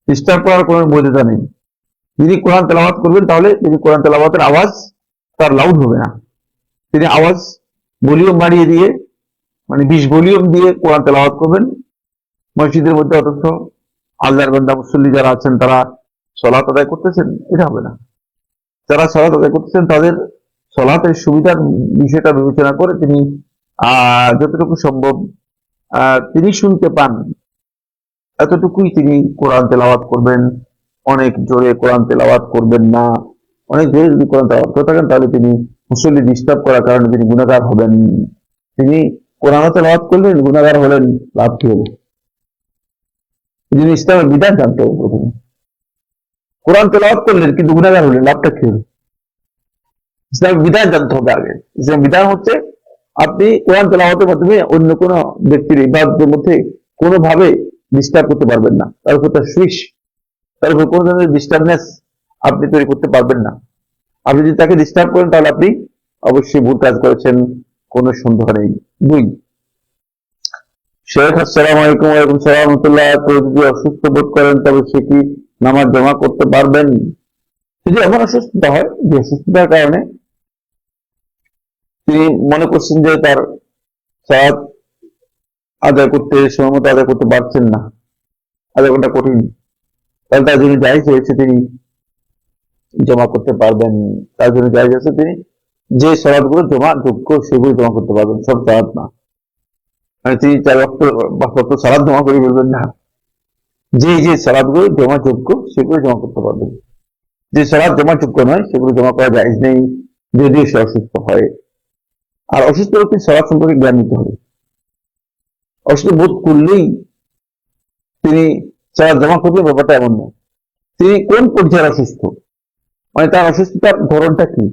ডিস্টার্ব করার কোনো বৈধতা নেই। যিনি কোরআন তেলাওয়াত করবেন তাহলে তিনি কোরআন তেলাওয়াতের আওয়াজ তার লাউড হবে না, তিনি আওয়াজ ভলিউম বাড়িয়ে দিয়ে 20 ভলিউম দিয়ে কোরআন তেলাওয়াত করবেন মসজিদের মধ্যে, অথচ আল্লাহর বান্দা মুসল্লি যারা আছেন তারা সালাত আদায় করতেছেন, এটা হবে না। যারা সালাত আদায় করতেছেন তাদের সালাতের সুবিধার বিষয়টা বিবেচনা করে তিনি যতটুকু সম্ভব তিনি শুনতে পান এতটুকুই তিনি কোরআন তেলাওয়াত করবেন। অনেক জোরে কোরআন তেলাওয়াত করবেন না। অনেক জোরে যদি কোরআন তেলাওয়াত করে থাকেন তাহলে তিনি মুসল্লি ডিস্টার্ব করার কারণে তিনি গুনাহগার হবেন। তিনি কোরআন তেলাওয়াত করলেন, গুনাহগার হলেন, লাভ কি হলো? যিনি ইসলামের বিধান জানতে হবে, প্রথমে কোরআন তেলাওয়াত করলেন কিন্তু গুনাহগার হলেন, লাভটা কি হলো? ইসলামের বিধান জানতে হবে আগে। ইসলামের বিধান হচ্ছে আপনি কোরআন তেলাওয়াতের মাধ্যমে অন্য কোনো ব্যক্তির ইবাদতের মধ্যে কোনোভাবে ডিস্টার্ব করতে পারবেন না, তার উপর তার সুইচ, তার উপর কোনো ধরনের ডিস্টার্বনেস আপনি তৈরি করতে পারবেন না। আপনি যদি তাকে ডিস্টার্ব করেন তাহলে আপনি অবশ্যই ভুল কাজ করেছেন, কোনো সন্দেহ নেই। 2, শেখ, আসসালামু আলাইকুম। ওয়ালাইকুম সালাম রাহমাতুল্লাহ। কেউ যদি অসুস্থ বোধ করেন তবে সে কি নামাজ জমা করতে পারবেন? যদি এমন অসুস্থতা হয় যে অসুস্থতার কারণে তিনি মনে করছেন যে তার সালাত আদায় করতে সময় মতো আদায় করতে পারছেন না, আদায় করাটা কঠিন, তাহলে তার জন্য জায়েজ হয়েছে তিনি জমা করতে পারবেন। তার জন্য জায়েজ আছে তিনি যে সালাত গুলো জমা যোগ্য সেগুলো জমা করতে পারবেন, সব সালাত না। তিনি 4 ওয়াক্ত সালাত জমা করে বলবেন না, যে সালাত গুলো জমা যোগ্য সেগুলো জমা করতে পারবেন। যে সালাত জমা যোগ্য নয় সেগুলো জমা করা জায়েজ নেই, যদিও সে অসুস্থ হয়। আর অসুস্থ ব্যক্তির সালাত সম্পর্কে জ্ঞান নিতে হবে। অসুস্থ বোধ করলেই তিনি সালাত জমা করবেন ব্যাপারটা এমন নয়। তিনি কোন পর্যায়ে অসুস্থ, তার অসুস্থতার ধরনটা কি?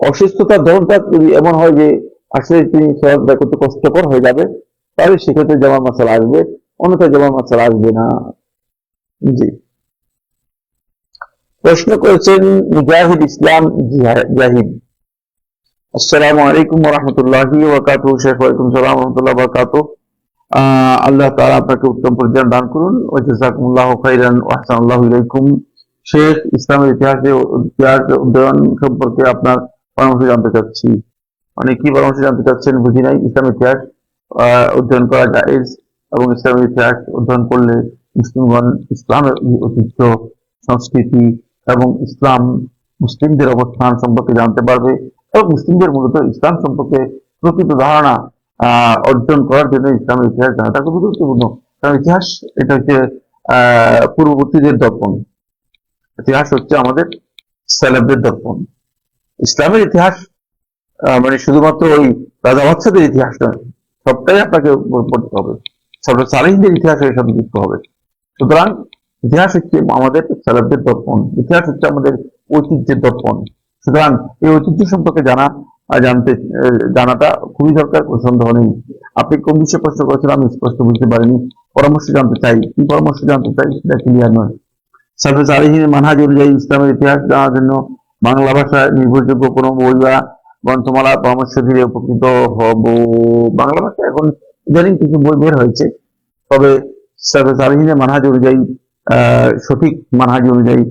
অসুস্থতার ধরনটা যদি এমন হয় যে আসলে তিনি সালাত আদায় করতে কষ্টকর হয়ে যাবে, তাহলে সেক্ষেত্রে জামার মাসালা আসবে, অন্যথায় জামার মাসালা আসবে না। জি, প্রশ্ন করেছেন মুজাহিদ ইসলাম জাহিদ। আসসালামু আলাইকুম ওয়া রাহমাতুল্লাহি ওয়া বারাকাতুহু। শেখ, ওয়ালাইকুম সালাম ওয়া রাহমাতুল্লাহি ওয়া বারাকাতুহু। আল্লাহ তাআলা আপনাকে উত্তম পরিজ্ঞান দান করুন। ওয়া জাযাকুমুল্লাহু খাইরান ওয়া আহসানাল্লাহু ইলাইকুম। শেখ, ইসলামের ইতিহাস অধ্যয়ন সম্পর্কে আপনার পরামর্শ জানতে চাচ্ছি। কি পরামর্শ জানতে চাচ্ছেন বুঝি নাই। ইসলামের ইতিহাস অধ্যয়ন করা জায়েজ এবং ইসলামের ইতিহাস অধ্যয়ন করলে মুসলিমগণ ইসলামের ঐতিহ্য, সংস্কৃতি এবং ইসলাম, মুসলিমদের অবস্থান সম্পর্কে জানতে পারবে এবং মুসলিমদের মূলত ইসলাম সম্পর্কে প্রকৃত ধারণা অর্জন করার জন্য ইসলামের ইতিহাস জানাটা খুবই গুরুত্বপূর্ণ। কারণ ইতিহাস এটা হচ্ছে পূর্ববর্তীদের দর্পণ। ইতিহাস হচ্ছে আমাদের সেলেবদের দর্পণ। ইসলামের ইতিহাস মানে শুধুমাত্র ওই রাজা বাদশাদের ইতিহাস নয়, সবটাই আপনাকে পড়তে হবে, সবটা সালেহীনদের ইতিহাসের সাথে যুক্ত হবে। সুতরাং ইতিহাস হচ্ছে আমাদের সেলেবদের দর্পণ, ইতিহাস হচ্ছে আমাদের ঐতিহ্যের দর্পণ। সুতরাং এই ঐতিহ্য সম্পর্কে জানাটা খুবই দরকার, কোনো সন্দেহ নেই। আপনি কোন বিষয়ে প্রশ্ন করেছেন আমি স্পষ্ট বুঝতে পারিনি। পরামর্শ জানতে চাই, কি পরামর্শ জানতে চাই সেটা ক্লিয়ার নয়। সালফে সালেহীনের মানহাজ অনুযায়ী ইসলামের ইতিহাস জানার জন্য বাংলা ভাষায় নির্ভরযোগ্য কোনো বই বা গ্রন্থমালা পরামর্শ দিলে উপকৃত হব। বাংলা ভাষায় এখন ইদানিং কিছু বই বের হয়েছে, তবে সালফে সালেহীনের মানহাজ অনুযায়ী সঠিক মানহাজ অনুযায়ী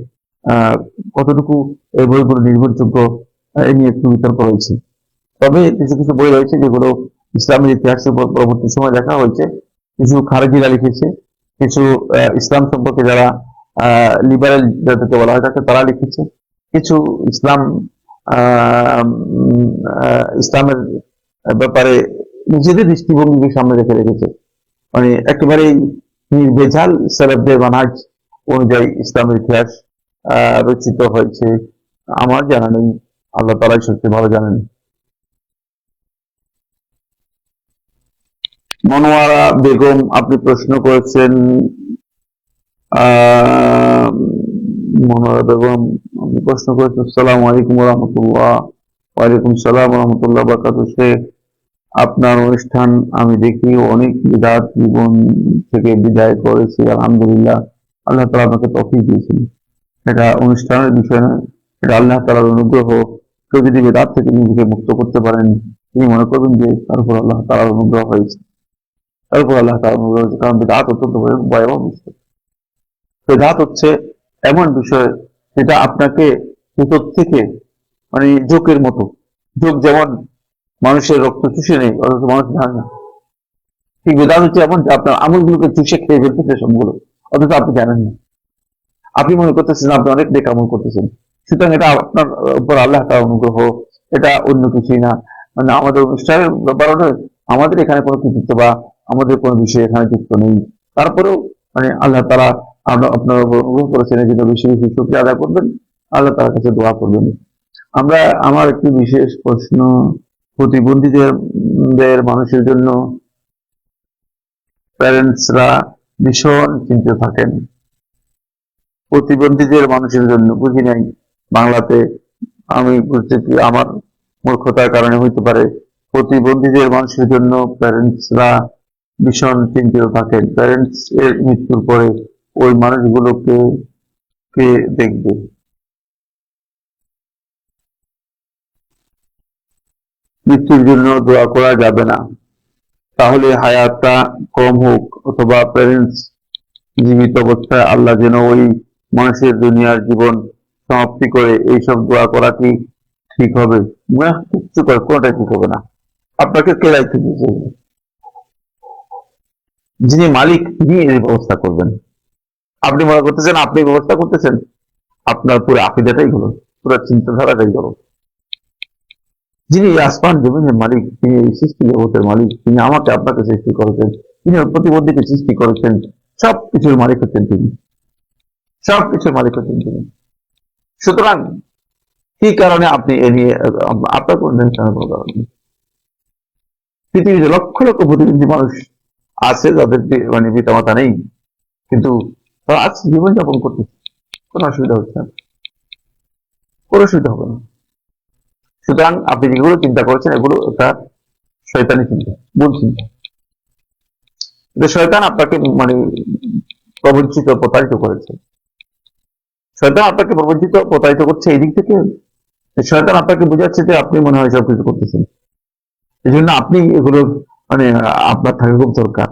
কতটুকু এই বইগুলো নির্ভরযোগ্য এ নিয়ে একটু বিতর্ক হয়েছে। তবে কিছু কিছু বই রয়েছে যেগুলো ইসলামের ইতিহাসের উপর পরবর্তী সময় লেখা হয়েছে। কিছু খারেজিরা লিখেছে, কিছু ইসলাম সম্পর্কে যারা লিবারেল যাদেরকে বলা হয় থাকে তারা লিখেছে, কিছু ইসলামের ব্যাপারে নিজেদের দৃষ্টিভঙ্গিকে সামনে রেখে রেখেছে। মানে একেবারেই নির্ভেজাল সালাফদের মানহাজ অনুযায়ী ইসলামের ইতিহাস রচিত হয়েছে আমার জানা নেই, আল্লাহ তাআলাই সবচেয়ে ভালো জানেন। মনোয়ারা বেগম আপনি প্রশ্ন করেছেন, মনোয়ারা বেগম আপনি প্রশ্ন করেছেন আসসালামু আলাইকুম ওয়া রাহমাতুল্লাহ। ওয়ালাইকুম সালাম ওয়া রাহমাতুল্লাহ ওয়া বারাকাতুহু। শেখ, আপনার অনুষ্ঠান আমি দেখি, অনেক বিদআত জীবন থেকে বিদায় করেছি আলহামদুলিল্লাহ। আল্লাহ তাআলা আমাকে তৌফিক দিয়েছেন। এটা অনুষ্ঠানের বিষয় নয়, এটা আল্লাহ তাআলার অনুগ্রহ। কেউ যদি বিদআত থেকে নিজেকে মুক্ত করতে পারেন, তিনি মনে করবেন যে তার উপর আল্লাহ তাআলার অনুগ্রহ হয়েছে, তার উপর আল্লাহ তাআলার অনুগ্রহ হয়েছে। কারণ বিদআত অত্যন্ত ভয়াবহ বিষয়। বিদআত হচ্ছে এমন বিষয় যেটা আপনাকে ভিতর থেকে মানে জোকের মতো, জোক যেমন মানুষের রক্ত চুষে নেই অথচ মানুষ জানে না, ঠিক বিদআত হচ্ছে এমন যে আপনার আমলগুলোকে চুষে খেয়ে ফেলতেছে সবগুলো, অথচ আপনি জানেন না। আপনি মনে করতেছেন আপনি অনেক নেক আমল করতেছেন, সুতরাং এটা আপনার উপর আল্লাহ তাআলার অনুগ্রহ, এটা অন্য কিছুই না। মানে আমাদের অনুষ্ঠানের ব্যাপার নয়, আমাদের এখানে কোনো কৃতিত্ব বা আমাদের কোনো বিষয় এখানে যুক্ত নেই। তারপরেও মানে আল্লাহ তাআলা আপনার উপর অনুগ্রহ করেছেন, এই জন্য বেশি বেশি শুকরিয়া আদায় করবেন, আল্লাহ তাআলার কাছে দোয়া করবেন। আমার একটি বিশেষ প্রশ্ন, প্রতিবন্ধীদের মানুষের জন্য প্যারেন্টসরা ভীষণ চিন্তিত থাকেন। প্রতিবন্ধীদের মানুষের জন্য বুঝি নাই বাংলাতে, আমি বুঝতে কি আমার মূর্খতার কারণে হইতে পারে। প্রতিবন্ধীদের মানুষের জন্য প্যারেন্টসরা ভীষণ চিন্তিত থাকেন। প্যারেন্টস এর মৃত্যুর পরে ওই মানুষগুলোকে কে দেখবে? মৃত্যুর জন্য দোয়া করা যাবে না, তাহলে হায়াতটা কম হোক, অথবা প্যারেন্টস জীবিত অবস্থায় আল্লাহ যেন ওই মানুষের দুনিয়ার জীবন সমাপ্তি করে, এইসব দোয়া করা কি ঠিক হবে? কিচ্ছু করে কোনটাই ঠিক হবে না। আপনাকে কে দায়িত্ব দিয়েছে? যিনি মালিক তিনি এই ব্যবস্থা করবেন। আপনি মনে করতেছেন আপনি ব্যবস্থা করতেছেন, আপনার পুরো আকীদাটাই হলো, পুরো চিন্তাধারাটাই হলো। যিনি আসমান জমিনের মালিক, তিনি এই সৃষ্টি জগতের মালিক, তিনি আমাকে আপনাকে সৃষ্টি করেছেন, তিনি প্রতিবন্ধীকে সৃষ্টি করেছেন, সবকিছুর মালিক হচ্ছেন তিনি, সবকিছুর মালিক হচ্ছেন তিনি। সুতরাং কি কারণে আপনি এ নিয়ে আপনার কোন টেনশনের কোনো কারণ নেই। পৃথিবীতে লক্ষ লক্ষ প্রতিবন্ধী মানুষ আছে যাদের মানে পিতামাতা নেই, কিন্তু তারা আজ জীবনযাপন করতেছে, কোনো অসুবিধা হচ্ছে না, কোনো অসুবিধা হবে না। সুতরাং আপনি যেগুলো চিন্তা করেছেন এগুলো একটা শয়তানি চিন্তা, ভুল চিন্তা। শয়তান আপনাকে মানে প্রবঞ্চিত প্রতারিত করেছে। শয়তান আপনাকে প্রবঞ্চিত প্রতারিত করছে এই দিক থেকে, শয়তান আপনাকে বোঝাচ্ছে যে আপনি মনে হয় সবকিছু করতেছেন, এই জন্য আপনি এগুলো মানে আপনার থাকা খুব দরকার,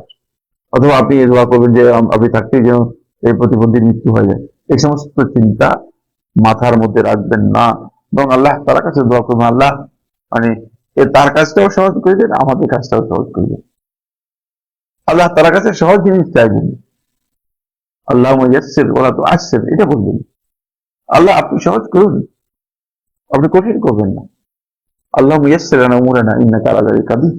অথবা আপনি দোয়া করবেন যে আপনি থাকতেই যেন এই প্রতিবন্ধীর মৃত্যু হয়ে যায়। এই সমস্ত চিন্তা মাথার মধ্যে রাখবেন না, এবং আল্লাহ তার কাছে দোয়া করবেন, আল্লাহ মানে তার কাজটাও সহজ করে দেন, আমাদের কাজটাও সহজ করে দেন। আল্লাহ তার কাছে সহজ জিনিস চাইবেন, আল্লাহ ইয়াসসির ওয়ালা তুআসসির, এটা বলবেন। আল্লাহ আপনি সহজ করুন, আপনি কঠিন করবেন না। আল্লাহ ইয়াসসির লানা উমুরানা ইন্নাকা আলা যালিকা কাদির।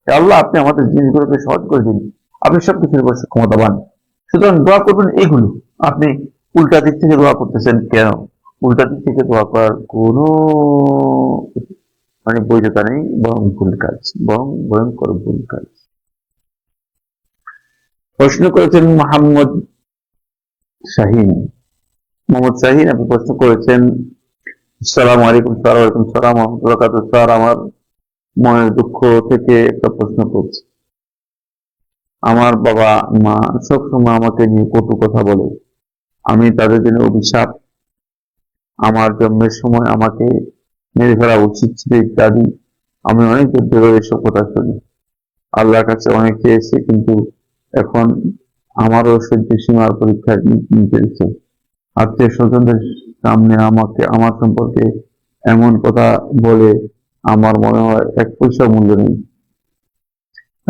হে আল্লাহ আপনি আমাদের জিনিসগুলোকে সহজ করে দিন, আপনি সবকিছুর উপর ক্ষমতাবান। সুতরাং দোয়া করবেন এগুলো। আপনি উল্টা দিক থেকে দোয়া করতেছেন কেন? উল্টা দিক থেকে দোয়া করার কোনো বৈধতা নেই, বরং ভুল কাজ, বরং ভয়ঙ্কর ভুল কাজ। প্রশ্ন করেছেন মোহাম্মদ শাহিন। মোহাম্মদ শাহিন আপনি প্রশ্ন করেছেন, আসসালামু আলাইকুম স্যার। ওয়ালাইকুম সালাম ওয়া রাহমাতুল্লাহি ওয়া বারাকাতুহু। স্যার, আমার মনের দুঃখ থেকে একটা প্রশ্ন করছি। আমার বাবা মা সবসময় আমাকে নিয়ে কটু কথা বলে, আমি তাদের জন্য অভিশাপ। আমার জন্মের সময় আমাকে মেরে ফেলা উচিত ছিল ইত্যাদি। আমি অনেক ধরে এসব কথা শুনি। আল্লাহর কাছে অনেক চেয়েছি, কিন্তু এখন আমারও সহ্য সীমার পরীক্ষা নিতেছে। আত্মীয় স্বজনদের সামনে আমাকে আমার সম্পর্কে এমন কথা বলে, আমার মনে হয় এক পয়সা মূল্য নেই।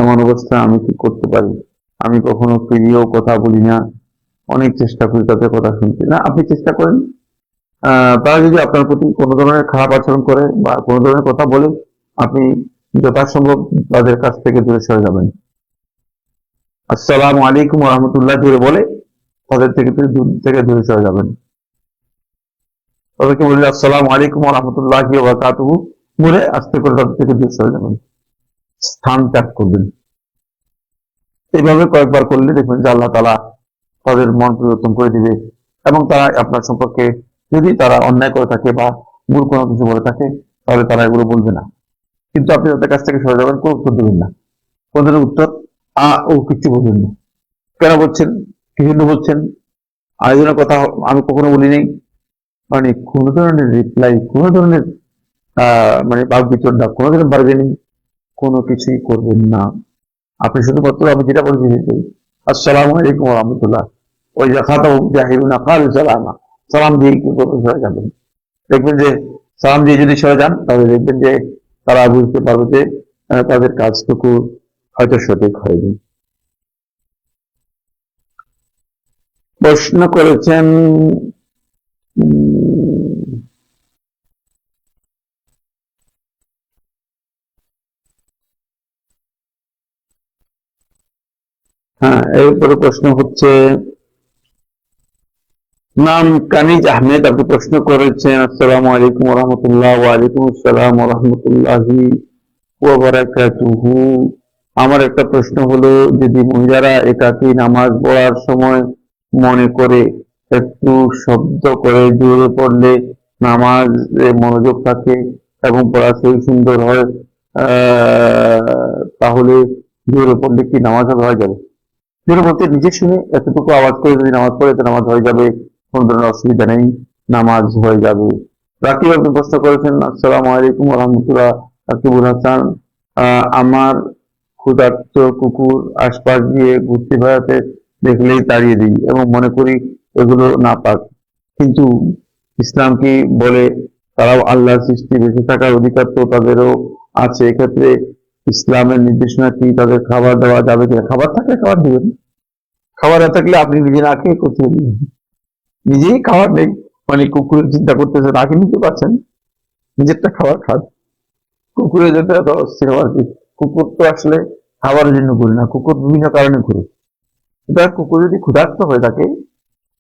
এমন অবস্থায় আমি কি করতে পারি? আমি কখনো ফিরিয়েও কথা বলি না, অনেক চেষ্টা করি তাদের কথা শুনতে। না, আপনি চেষ্টা করেন। তারা যদি আপনার প্রতি কোনো ধরনের খারাপ আচরণ করে বা কোনো ধরনের কথা বলে, আপনি যথাসম্ভব তাদের কাছ থেকে দূরে সরে যাবেন। আসসালামু আলাইকুম ওয়া রাহমাতুল্লাহ জুড়ে বলে তাদের থেকে দূরে সরে যাবেন। তাদেরকে বললে আসসালামু আলাইকুম ওয়া রাহমাতুল্লাহি ওয়া বারাকাতুহু বলে আস্তে করে তাদের থেকে দূরে সরে যাবেন, স্থান ত্যাগ করবেন। এইভাবে কয়েকবার করলে দেখবেন যে আল্লাহ তাআলা তাদের মন পরিবর্তন করে দিবে, এবং তারা আপনার সম্পর্কে যদি তারা অন্যায় করে থাকে বা ভুল কোনো কিছু বলে থাকে, তাহলে তারা এগুলো বলবে না। কিন্তু আপনি তাদের কাছ থেকে সরে যাবেন, কোনো উত্তর দেবেন না। কোনদিন উত্তর ও কিছু বলবেন না। কেন বলছেন, কি জন্য বলছেন, আয়োজনের কথা আমি কখনো বলি নাই, কোনো ধরনের রিপ্লাই, কোনো ধরনের বাক বিতরণ, কোনো ধরনের বার্গেনিং, কোনো কিছুই করবেন না। আপনি শুধুমাত্র আমি যেটা বলছি আসসালামু আলাইকুম ওয়া রাহমাতুল্লাহ, ওই খাতাও জাহিরুনা ক্বালু সালামা, সালাম দিয়ে কি করবেন, সরে যাবেন। দেখবেন যে সালাম দিয়ে যদি সরে যান, তাহলে দেখবেন যে তারা বুঝতে পারবে যে তাদের কাজটুকু হয়তো সঠিক হয়নি। প্রশ্ন করেছেন এরপরে প্রশ্ন হচ্ছে নাম কানিজ আহমেদ। আপনি প্রশ্ন করেছেন, আসসালামু আলাইকুম ওয়া রাহমাতুল্লাহ। ওয়া আলাইকুম আসসালাম ওয়া রাহমাতুল্লাহি ওয়া বারাকাতুহু। আমার একটা প্রশ্ন হলো, যদি মহিলারা একাকী নামাজ পড়ার সময় মনে করে একটু শব্দ করে জোরে পড়লে নামাজে মনোযোগ থাকে এবং পড়া সেই সুন্দর হয়, তাহলে জোরে পড়লে কি নামাজ হয়ে যাবে? জোরে বলতে নিজে শুনে এতটুকু আওয়াজ করে যদি নামাজ পড়ে, তো নামাজ হয়ে যাবে, কোন ধরনের অসুবিধা নেই, নামাজ হয়ে যাবে। রাকিব আপনি প্রশ্ন করেছেন, আসসালামু আলাইকুম ওয়া রাহমাতুল্লাহ। রাকিবুল হাসান, আমার ক্ষুধার্ত কুকুর আশপাশ দিয়ে ঘুরতে বেড়াতে দেখলেই তাড়িয়ে দিই এবং মনে করি এগুলো না পাক, কিন্তু ইসলাম কি বলে তারাও আল্লাহর সৃষ্টি, বেঁচে থাকার অধিকার তো তাদেরও আছে। এক্ষেত্রে ইসলামের নির্দেশনা কি, তাদের খাবার দেওয়া যাবে কিনা? খাবার থাকলে খাবার দিবেন, খাবার না থাকলে আপনি নিজে না খেয়ে করতে নিজেই খাবার নেই, কুকুরের চিন্তা করতেছেন, আগে নিতে পারছেন, নিজেরটা খাবার খান। কুকুরের যেতে এত অস্থির হওয়ার কি? কুকুর তো আসলে খাবারের জন্য ঘুরে না, কুকুর বিভিন্ন কারণে ঘুরে। সুতরাং কুকুর যদি ক্ষুধার্ত হয়ে থাকে,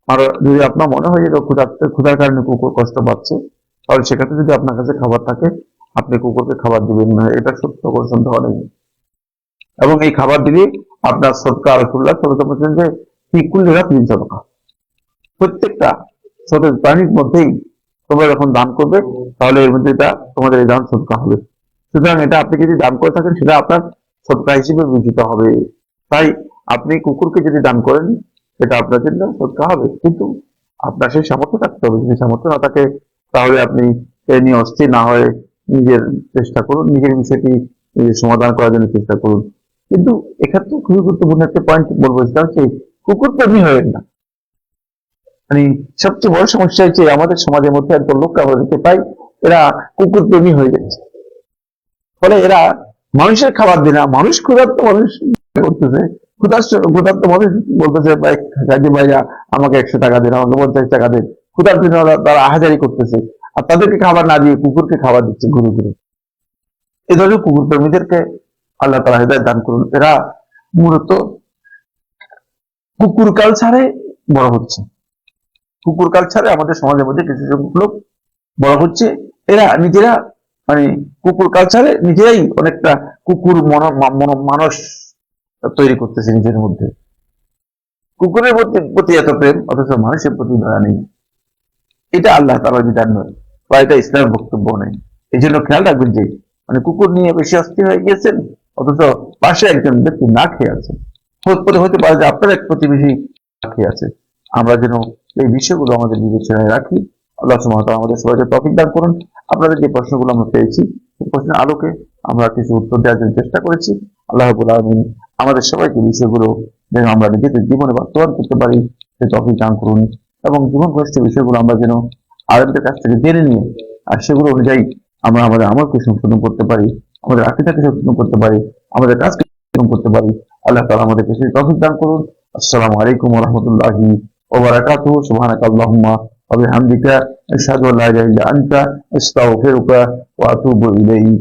আর যদি আপনার মনে হয় যে ক্ষুধার কারণে কুকুর কষ্ট পাচ্ছে, তাহলে সেক্ষেত্রে যদি আপনার কাছে খাবার থাকে, আপনি কুকুরকে খাবার দিবেন না, এটা সত্য কোনো সন্দেহ নেই। এবং এই খাবার দিলে আপনার সদকা রাসূলুল্লাহ সাল্লাল্লাহু আলাইহি ওয়াসাল্লাম বলেছেন যে ফি কুল্লি রাতিন সাদাকা, প্রত্যেকটা সতেজ প্রাণীর মধ্যেই তোমরা যখন দান করবে, তাহলে এর মধ্যে এটা তোমাদের এই দান সদকা হবে। সুতরাং এটা আপনি যদি দান করে থাকেন, সেটা আপনার সদকা হিসেবে বিবেচিত হবে। তাই আপনি কুকুরকে যদি দান করেন, সেটা আপনার জন্য সদকা হবে, কিন্তু আপনার সেই সামর্থ্য থাকতে হবে। যদি সামর্থ্য না থাকে, তাহলে আপনি এ নিয়ে অস্থির না হয়ে নিজের চেষ্টা করুন, নিজের বিষয়টি নিজের সমাধান করার জন্য চেষ্টা করুন। কিন্তু এক্ষেত্রে খুবই গুরুত্বপূর্ণ একটা পয়েন্ট বলবো, সেটা হচ্ছে কুকুর প্রেমী হবেন না। সবচেয়ে বড় সমস্যা হচ্ছে আমাদের সমাজের মধ্যে একদল লোককে আমরা দেখতে পাই, এরা কুকুর প্রেমী হয়ে যাচ্ছে। ফলে এরা মানুষের খাবার দিনা, মানুষ ক্ষুধার্ত মানুষ করতেছে, ক্ষুধার্ত মানুষ বলতেছে ভাই কাজী ভাইয়া আমাকে 100 টাকা দিন, আমাকে 50 টাকা দিন। ক্ষুধার জন্য তারা আহাজারি করতেছে, আর তাদেরকে খাবার না দিয়ে কুকুরকে খাবার দিচ্ছে ঘুরে ঘুরে। এই ধরনের কুকুর প্রেমীদেরকে আল্লাহ তাআলা হেদায়েত দান করুন। এরা মূলত কুকুর কালচারে বড় হচ্ছে, কুকুর কালচারে আমাদের সমাজের মধ্যে কিছু সংখ্যক লোক বড় হচ্ছে। এরা নিজেরা মানে কুকুর কালচারে নিজেরাই অনেকটা কুকুর মানস তৈরি করতেছে নিজের মধ্যে। কুকুরের প্রতি এত প্রেম, অথচ মানুষের প্রতি দয়া নেই। এটা আল্লাহ তাআলার বিধান নয়, বা এটা ইসলামের বক্তব্য নেই। এই জন্য খেয়াল রাখবেন যে মানে কুকুর নিয়ে বেশি অস্থির হয়ে গিয়েছেন, অথচ পাশে একজন ব্যক্তি না খেয়ে আছে। হতে পারে যে আপনার এক প্রতিবেশী না খেয়ে আছে। আমরা যেন এই বিষয়গুলো আমাদের বিবেচনায় রাখি। আল্লাহ সুবহানাহু ওয়া তাআলা আমাদের সবাইকে তৌফিক দান করুন। আপনাদের যে প্রশ্নগুলো আমরা পেয়েছি, সেই প্রশ্নের আলোকে আমরা কিছু উত্তর দেওয়ার জন্য চেষ্টা করেছি। আল্লাহ রাব্বুল আলামিন আমাদের সবাইকে বিষয়গুলো যেন আমরা নিজেদের জীবনে বাস্তবায়ন করতে পারি সে তৌফিক দান করুন, এবং জীবন ঘনিষ্ঠ বিষয়গুলো আমরা যেন আলেমদের কাছ থেকে জেনে নিয়ে আর সেগুলো অনুযায়ী আমরা আমাদের আমলকে সংশোধন করতে পারি, আমাদের আকীদাকে সংশোধন করতে পারি, আমাদের কাজকে সংশোধন করতে পারি। আল্লাহ তাআলা আমাদেরকে সেই তৌফিক দান করুন। আসসালামু আলাইকুম ওয়া রাহমাতুল্লাহি ওয়া বারাকাতুহু। সুবহানাকাল্লাহুম্মা ওয়া বিহামদিকা আশহাদু আল্লা ইলাহা ইল্লা আনতা আস্তাগফিরুকা ওয়া আতুবু ইলাইক।